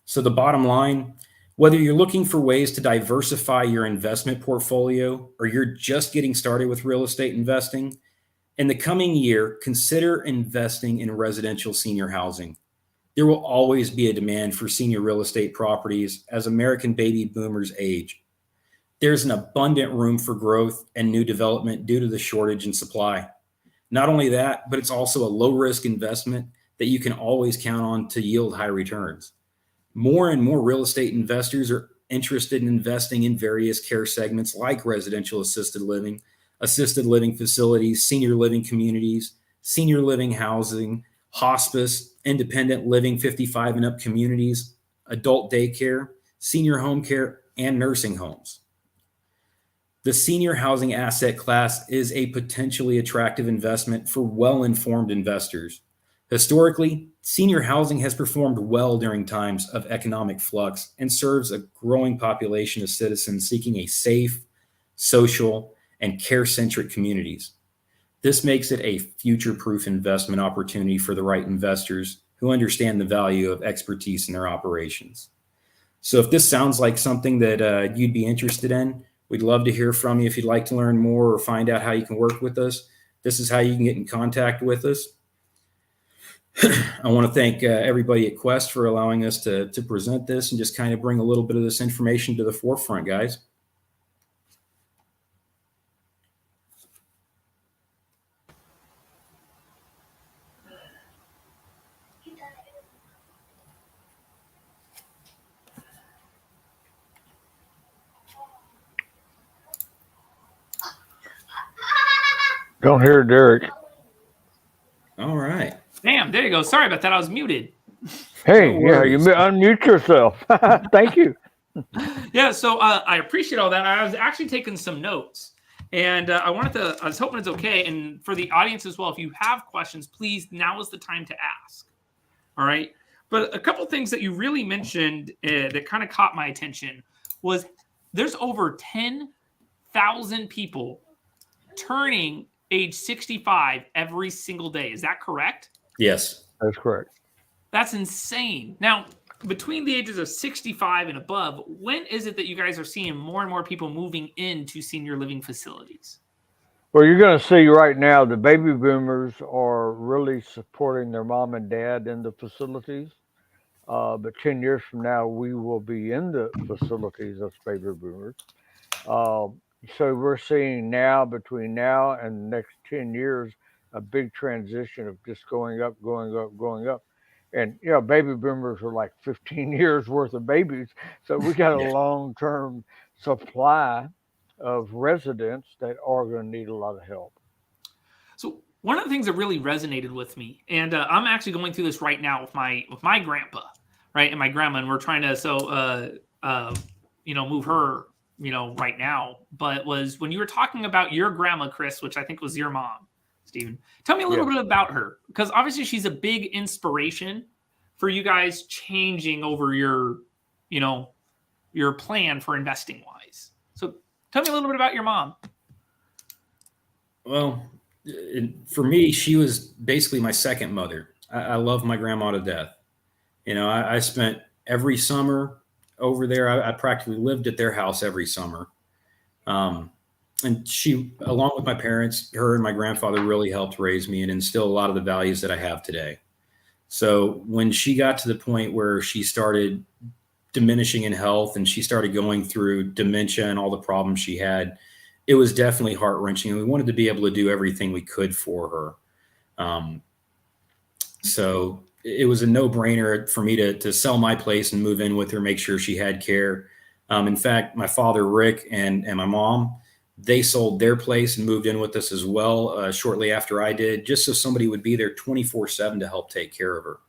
So the bottom line, whether you're looking for ways to diversify your investment portfolio or you're just getting started with real estate investing, in the coming year, consider investing in residential senior housing. There will always be a demand for senior real estate properties as American baby boomers age. There's an abundant room for growth and new development due to the shortage in supply. Not only that, but it's also a low-risk investment that you can always count on to yield high returns. More and more real estate investors are interested in investing in various care segments like residential assisted living facilities, senior living communities, senior living housing, hospice, independent living 55 and up communities, adult daycare, senior home care, and nursing homes. The senior housing asset class is a potentially attractive investment for well-informed investors. Historically, senior housing has performed well during times of economic flux and serves a growing population of citizens seeking a safe, social, and care-centric communities. This makes it a future-proof investment opportunity for the right investors who understand the value of expertise in their operations. So if this sounds like something that you'd be interested in, we'd love to hear from you. If you'd like to learn more or find out how you can work with us, this is how you can get in contact with us. I want to thank everybody at Quest for allowing us to present this and just kind of bring a little bit of this information to the forefront, guys. Don't hear Derek. All right. Damn, there you go. Sorry about that. I was muted. Hey, No yeah, you worries. unmute yourself. Thank you. Yeah, so I appreciate all that. I was actually taking some notes, and I was hoping it's okay. And for the audience as well, if you have questions, please, now is the time to ask. All right. But a couple things that you really mentioned that kind of caught my attention was there's over 10,000 people turning age 65 every single day. Is that correct? Yes. That's correct. That's insane. Now, between the ages of 65 and above, when is it that you guys are seeing more and more people moving into senior living facilities? Well, you're going to see right now the baby boomers are really supporting their mom and dad in the facilities. But 10 years from now, we will be in the facilities as baby boomers. So we're seeing now, between now and the next 10 years, a big transition of just going up, going up, going up. And, baby boomers are like 15 years worth of babies. So we got a Yeah. long-term supply of residents that are going to need a lot of help. So one of the things that really resonated with me, and I'm actually going through this right now with my grandpa, right, and my grandma, and we're trying to move her, right now. But was when you were talking about your grandma, Chris, which I think was your mom, Stephen. Tell me a little bit about her, because obviously she's a big inspiration for you guys changing over your plan for investing wise. So tell me a little bit about your mom. Well, for me, she was basically my second mother. I love my grandma to death. I spent every summer over there. I practically lived at their house every summer. And she, along with my parents, her and my grandfather really helped raise me and instill a lot of the values that I have today. So when she got to the point where she started diminishing in health and she started going through dementia and all the problems she had, it was definitely heart-wrenching, and we wanted to be able to do everything we could for her. So it was a no-brainer for me to sell my place and move in with her, make sure she had care. In fact, my father, Rick, and my mom, they sold their place and moved in with us as well shortly after I did, just so somebody would be there 24/7 to help take care of her.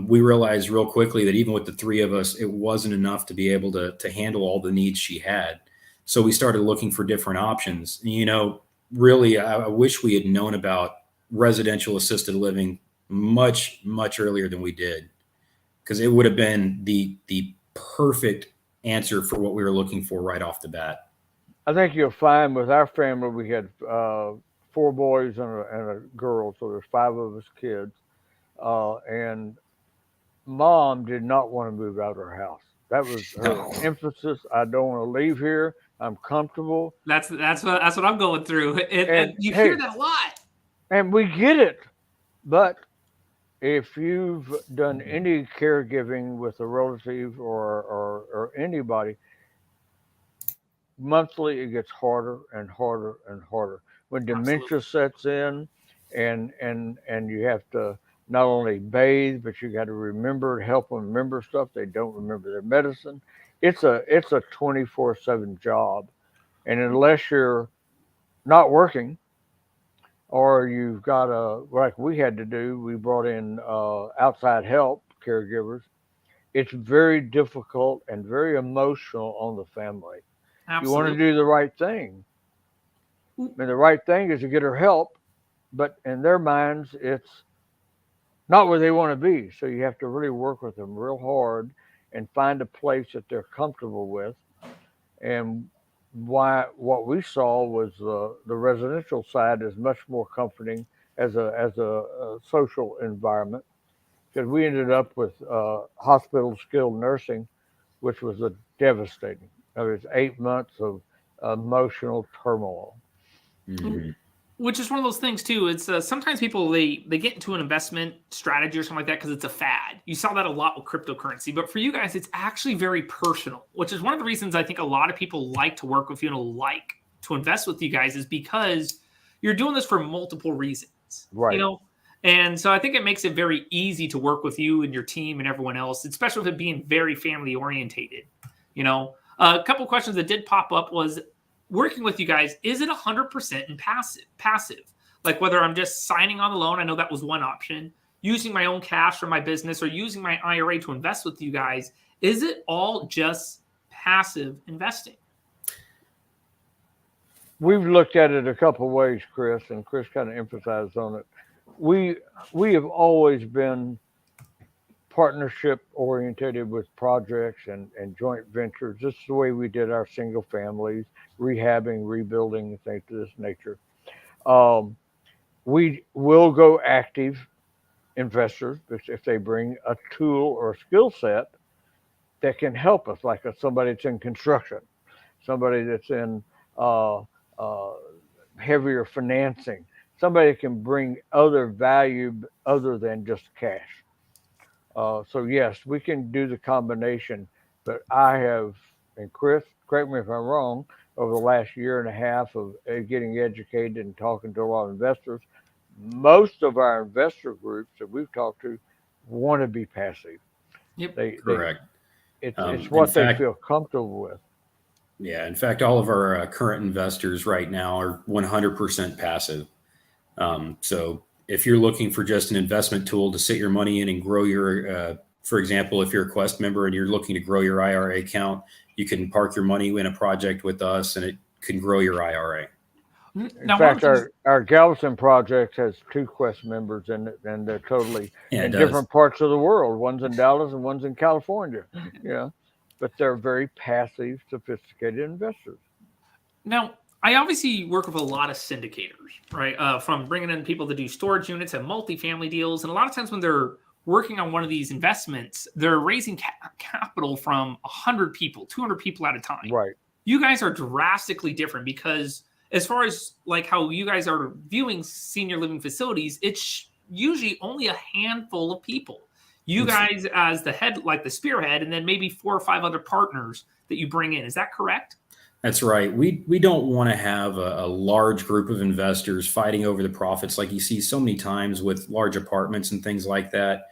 We realized real quickly that even with the three of us, it wasn't enough to be able to handle all the needs she had. So we started looking for different options. Really, I wish we had known about residential assisted living much, much earlier than we did, because it would have been the perfect answer for what we were looking for right off the bat. I think you'll find with our family, we had 4 boys and a girl, so there's 5 of us kids. And mom did not want to move out of her house. That was her emphasis. I don't want to leave here. I'm comfortable. That's what I'm going through, and you hear that a lot. And we get it, but if you've done any caregiving with a relative or anybody, monthly it gets harder and harder and harder. When dementia sets in, and you have to not only bathe, but you got to help them remember stuff. They don't remember their medicine. It's a 24/7 job, and unless you're not working, or you've got like we had to do, we brought in outside help, caregivers. It's very difficult and very emotional on the family. Absolutely. You want to do the right thing. And the right thing is to get her help, but in their minds, it's not where they want to be. So you have to really work with them real hard and find a place that they're comfortable with. And what we saw was the residential side is much more comforting as a social environment, because we ended up with hospital skilled nursing, which was devastating. It was 8 months of emotional turmoil. Mm-hmm. Which is one of those things too. It's sometimes people they get into an investment strategy or something like that because it's a fad. You saw that a lot with cryptocurrency, but for you guys, it's actually very personal, which is one of the reasons I think a lot of people like to work with you and like to invest with you guys, is because you're doing this for multiple reasons, right? And so I think it makes it very easy to work with you and your team and everyone else, especially with it being very family orientated. A couple questions that did pop up was, working with you guys, is it 100% in passive? Like whether I'm just signing on the loan, I know that was one option, using my own cash for my business or using my IRA to invest with you guys. Is it all just passive investing? We've looked at it a couple of ways, Chris, and Chris kind of emphasized on it. We have always been partnership oriented with projects and joint ventures. This is the way we did our single families, rehabbing, rebuilding, and things of this nature. We will go active investors if they bring a tool or a skill set that can help us, like somebody that's in construction, somebody that's in heavier financing, somebody that can bring other value other than just cash. So yes, we can do the combination, but I have, and Chris, correct me if I'm wrong, over the last year and a half of getting educated and talking to a lot of investors, most of our investor groups that we've talked to want to be passive. Yep. Correct. It's what they feel comfortable with. Yeah. In fact, all of our current investors right now are 100% passive. So if you're looking for just an investment tool to sit your money in and grow your, for example, if you're a Quest member and you're looking to grow your IRA account, you can park your money in a project with us and it can grow your IRA. In fact, our Galveston project has 2 Quest members in it, and they're totally in different parts of the world. One's in Dallas and one's in California. Yeah, but they're very passive, sophisticated investors. Now, I obviously work with a lot of syndicators, right? From bringing in people to do storage units and multifamily deals. And a lot of times when they're working on one of these investments, they're raising capital from 100 people, 200 people at a time. Right. You guys are drastically different because as far as like how you guys are viewing senior living facilities, it's usually only a handful of people. You guys as the head, like the spearhead, and then maybe 4 or 5 other partners that you bring in. Is that correct? That's right. We don't want to have a large group of investors fighting over the profits like you see so many times with large apartments and things like that.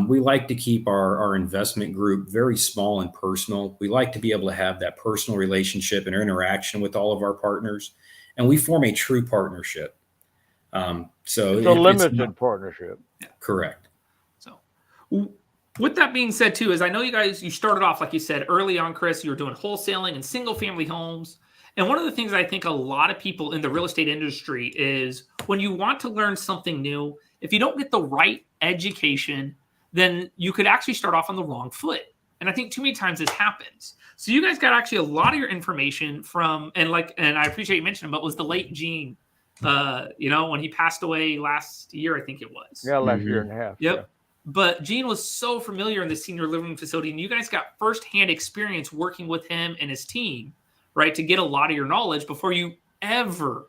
We like to keep our investment group very small and personal. We like to be able to have that personal relationship and interaction with all of our partners, and we form a true partnership. So it's a limited partnership. Correct. So with that being said, too, is I know you started off, like you said, early on, Chris, you were doing wholesaling and single family homes. And one of the things I think a lot of people in the real estate industry is when you want to learn something new, if you don't get the right education, then you could actually start off on the wrong foot. And I think too many times this happens. So you guys got actually a lot of your information from, and I appreciate you mentioning, but was the late Gene, when he passed away last year, I think it was. Yeah, last year and a half. Yep. Yeah. But Gene was so familiar in the senior living facility, and you guys got firsthand experience working with him and his team, right, to get a lot of your knowledge before you ever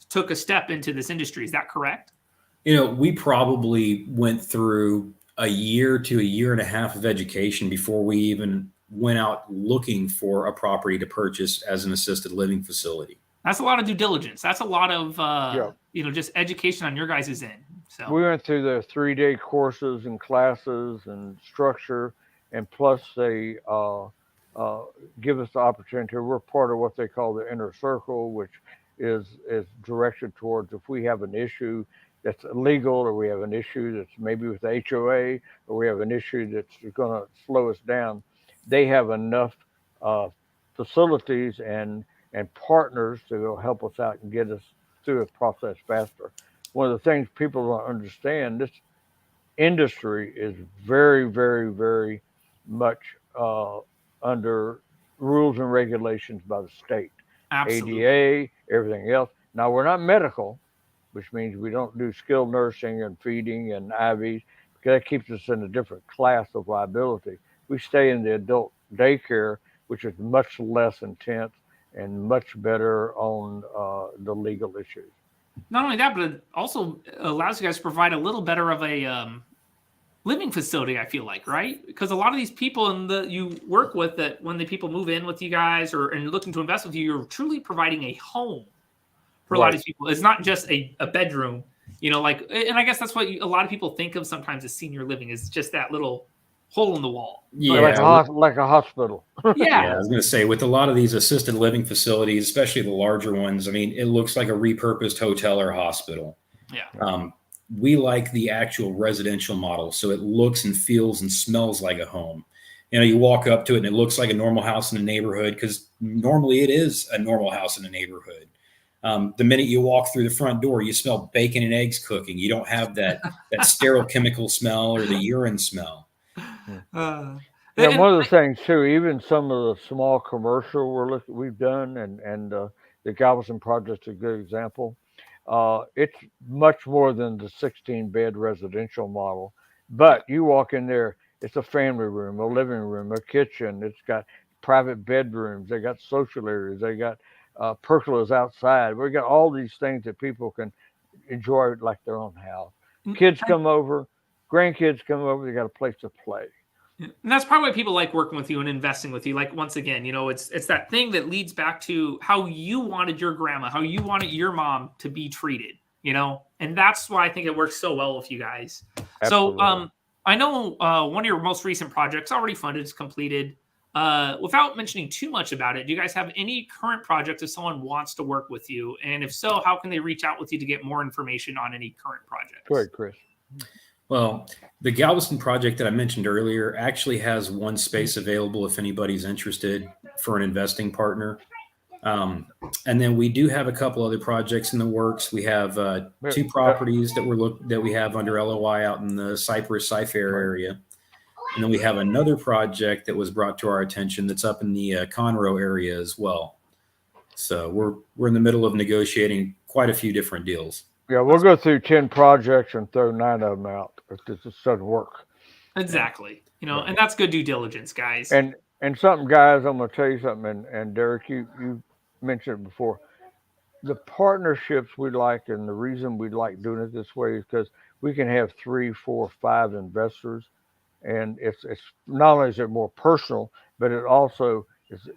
took a step into this industry. Is that correct? We probably went through a year to a year and a half of education before we even went out looking for a property to purchase as an assisted living facility. That's a lot of due diligence. That's a lot of, just education on your guys' end. So we went through the 3-day courses and classes and structure, and plus they give us the opportunity. We're part of what they call the inner circle, which is directed towards if we have an issue that's illegal, or we have an issue that's maybe with the HOA, or we have an issue that's going to slow us down. They have enough facilities and partners to help us out and get us through the process faster. One of the things people don't understand, this industry is very, very, very much under rules and regulations by the state. Absolutely. ADA, everything else. Now, we're not medical, which means we don't do skilled nursing and feeding and IVs, because that keeps us in a different class of liability. We stay in the adult daycare, which is much less intense and much better on the legal issues. Not only that, but it also allows you guys to provide a little better of a living facility, I feel like, right? Because a lot of these people you work with, that when the people move in with you guys and looking to invest with you, you're truly providing a home for a lot of these people. It's not just a bedroom, and I guess that's what a lot of people think of sometimes as senior living, is just that little hole in the wall. Yeah, like a hospital. Yeah, I was going to say, with a lot of these assisted living facilities, especially the larger ones, I mean, it looks like a repurposed hotel or hospital. Yeah. We like the actual residential model, so it looks and feels and smells like a home. You know, you walk up to it and it looks like a normal house in a neighborhood, because normally it is a normal house in a neighborhood. The minute you walk through the front door, you smell bacon and eggs cooking. You don't have that sterile chemical smell or the urine smell. And one of the things too, even some of the small commercial we've done, and the Galveston project's a good example. It's much more than the 16-bed residential model. But you walk in there, it's a family room, a living room, a kitchen. It's got private bedrooms. They got social areas. They got pergolas outside. We got all these things that people can enjoy like their own house. Kids come over, grandkids come over. They got a place to play. And that's probably why people like working with you and investing with you. Like, once again, you know, it's that thing that leads back to how you wanted your grandma, how you wanted your mom to be treated, you know, and that's why I think it works so well with you guys. Absolutely. So I know one of your most recent projects already funded, is completed. Without mentioning too much about it, do you guys have any current projects if someone wants to work with you? And if so, how can they reach out with you to get more information on any current projects? Go ahead, Chris. Well, the Galveston project that I mentioned earlier actually has one space available if anybody's interested for an investing partner. And then we do have a couple other projects in the works. We have 2 properties that we have under LOI out in the Cypress-Cyfair area. And then we have another project that was brought to our attention that's up in the Conroe area as well. So we're in the middle of negotiating quite a few different deals. Yeah, we'll go through 10 projects and throw 9 of them out if this doesn't work. Exactly. You know, and that's good due diligence, guys. And something, guys, I'm going to tell you something, and Derek, you mentioned it before. The partnerships we like, and the reason we like doing it this way is because we can have 3, 4, 5 investors, and it's not only is it more personal, but it also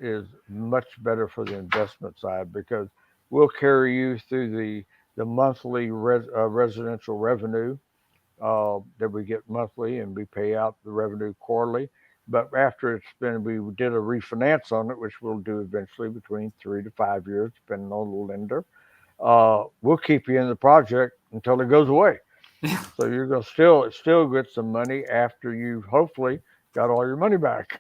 is much better for the investment side, because we'll carry you through the monthly residential revenue that we get monthly, and we pay out the revenue quarterly. But after it's been, we did a refinance on it, which we'll do eventually between 3 to 5 years, depending on the lender. We'll keep you in the project until it goes away. So you're going to still get some money after you've hopefully got all your money back.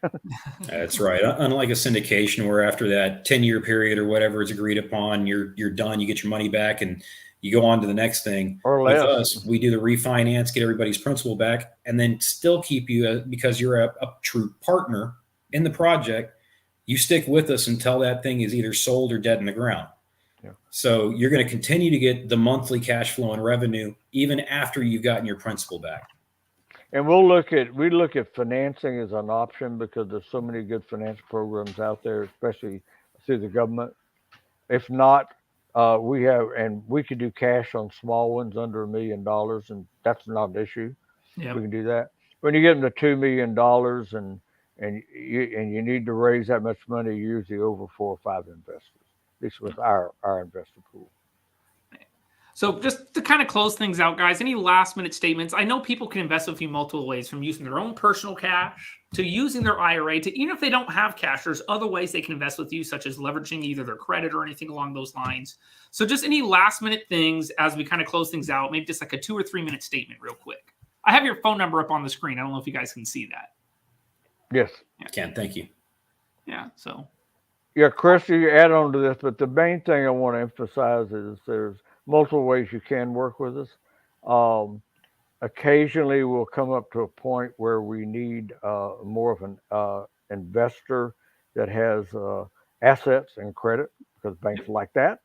That's right. Unlike a syndication where after that 10-year period or whatever is agreed upon, you're done, you get your money back and you go on to the next thing. Or less. With us, we do the refinance, get everybody's principal back, and then still keep you, because you're a true partner in the project, you stick with us until that thing is either sold or dead in the ground. Yeah. So you're going to continue to get the monthly cash flow and revenue even after you've gotten your principal back. And we look at financing as an option, because there's so many good finance programs out there, especially through the government. If not, we could do cash on small ones under $1 million, and that's not an issue. Yep. We can do that. When you get them to $2 million and you need to raise that much money, usually over 4 or 5 investors. At least with our investor pool. So just to kind of close things out, guys, any last minute statements? I know people can invest with you multiple ways, from using their own personal cash to using their IRA, to even if they don't have cash, there's other ways they can invest with you, such as leveraging either their credit or anything along those lines. So just any last minute things as we kind of close things out, maybe just like a 2 or 3 minute statement real quick. I have your phone number up on the screen. I don't know if you guys can see that. Yes. I can. Thank you. Yeah. So. Yeah, Chris, you add on to this, but the main thing I want to emphasize is there's multiple ways you can work with us. Occasionally, we'll come up to a point where we need more of an investor that has assets and credit, because banks like that.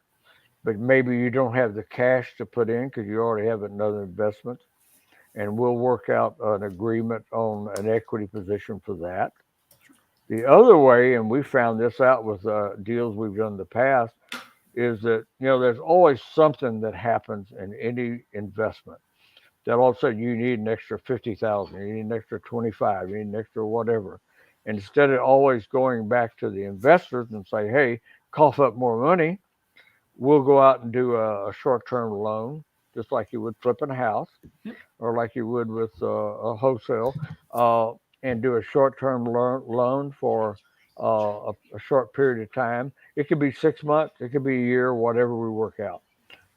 But maybe you don't have the cash to put in because you already have another investment. And we'll work out an agreement on an equity position for that. The other way, and we found this out with deals we've done in the past, is that, there's always something that happens in any investment that all of a sudden you need an extra 50,000, you need an extra 25, you need an extra whatever. And instead of always going back to the investors and say, hey, cough up more money, we'll go out and do a short-term loan, just like you would flipping a house, or like you would with a wholesale. and do a short-term loan for a short period of time. It could be 6 months, it could be a year, whatever we work out.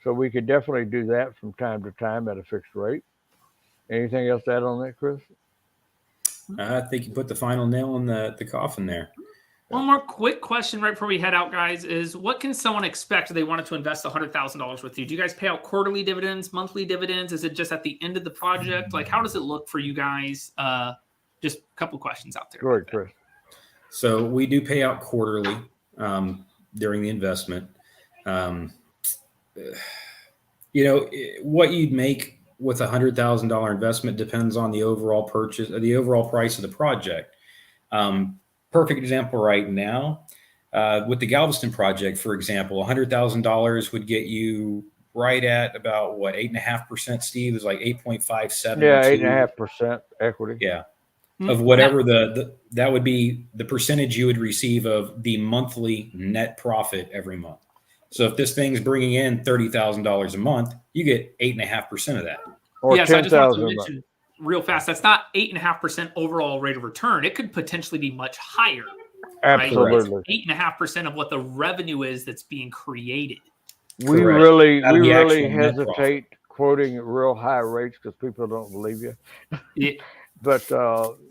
So we could definitely do that from time to time at a fixed rate. Anything else to add on that, Chris? I think you put the final nail in the coffin there. One more quick question right before we head out, guys, is what can someone expect if they wanted to invest $100,000 with you? Do you guys pay out quarterly dividends, monthly dividends? Is it just at the end of the project? Like, how does it look for you guys? Just a couple questions out there. Go ahead, Chris. So we do pay out quarterly during the investment. What you'd make with $100,000 investment depends on the overall purchase, the overall price of the project. Perfect example right now with the Galveston project, for example, $100,000 would get you right at about what 8.5%. Steve is like 8.57. Yeah, 8.5% equity. Yeah, of whatever that would be the percentage you would receive of the monthly net profit every month. So if this thing's bringing in $30,000 a month, you get 8.5% of that. Or yes, I just want to 10,000 mention real fast. That's not 8.5% overall rate of return. It could potentially be much higher. Absolutely. Right? 8.5% of what the revenue is that's being created. We Correct. really actual net hesitate quoting real high rates because people don't believe you. Yeah. But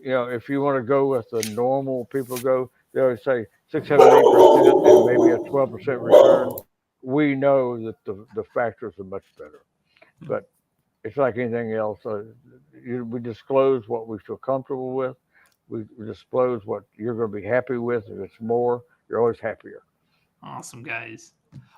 if you want to go with the normal people they always say 6, 7, 8% and maybe a 12% return. We know that the factors are much better. But it's like anything else. We disclose what we feel comfortable with. We disclose what you're going to be happy with. If it's more, you're always happier. Awesome, guys.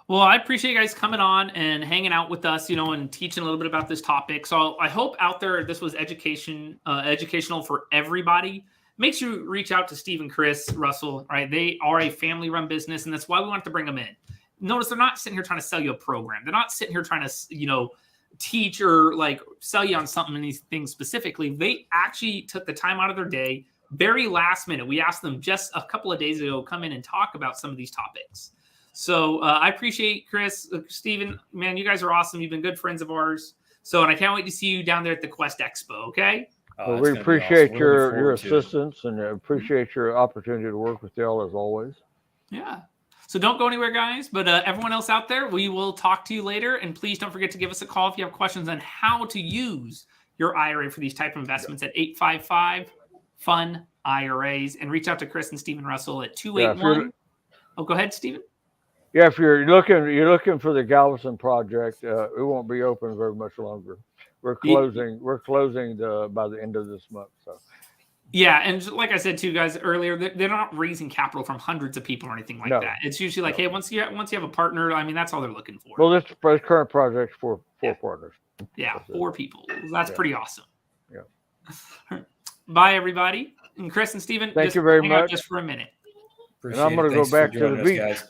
Well, I appreciate you guys coming on and hanging out with us, and teaching a little bit about this topic. So I hope out there this was educational for everybody. Make sure you reach out to Steve and Chris Russell, right? They are a family-run business, and that's why we wanted to bring them in. Notice they're not sitting here trying to sell you a program. They're not sitting here trying to, teach or like sell you on something, anything specifically. They actually took the time out of their day, very last minute. We asked them just a couple of days ago, come in and talk about some of these topics. So I appreciate Chris, Steven, man, you guys are awesome. You've been good friends of ours. So, and I can't wait to see you down there at the Quest Expo. Okay. Well, we appreciate your assistance and appreciate your opportunity to work with y'all as always. Yeah. So don't go anywhere, guys. But everyone else out there, we will talk to you later. And please don't forget to give us a call if you have questions on how to use your IRA for these type of investments at 855-FUN-IRAs. And reach out to Chris and Stephen Russell at 281. Go ahead, Stephen. Yeah, if you're looking for the Galveston project, it won't be open very much longer. We're closing by the end of this month. So. Yeah, and like I said to you guys earlier, they're not raising capital from hundreds of people or anything like that. It's usually like, hey, once you have a partner, I mean, that's all they're looking for. Well, this current project's for four partners. Yeah, 4 people. That's pretty awesome. Yeah. Bye, everybody. And Chris and Stephen, thank you very much. Just for a minute. And I'm going to go back to the beach. Guys.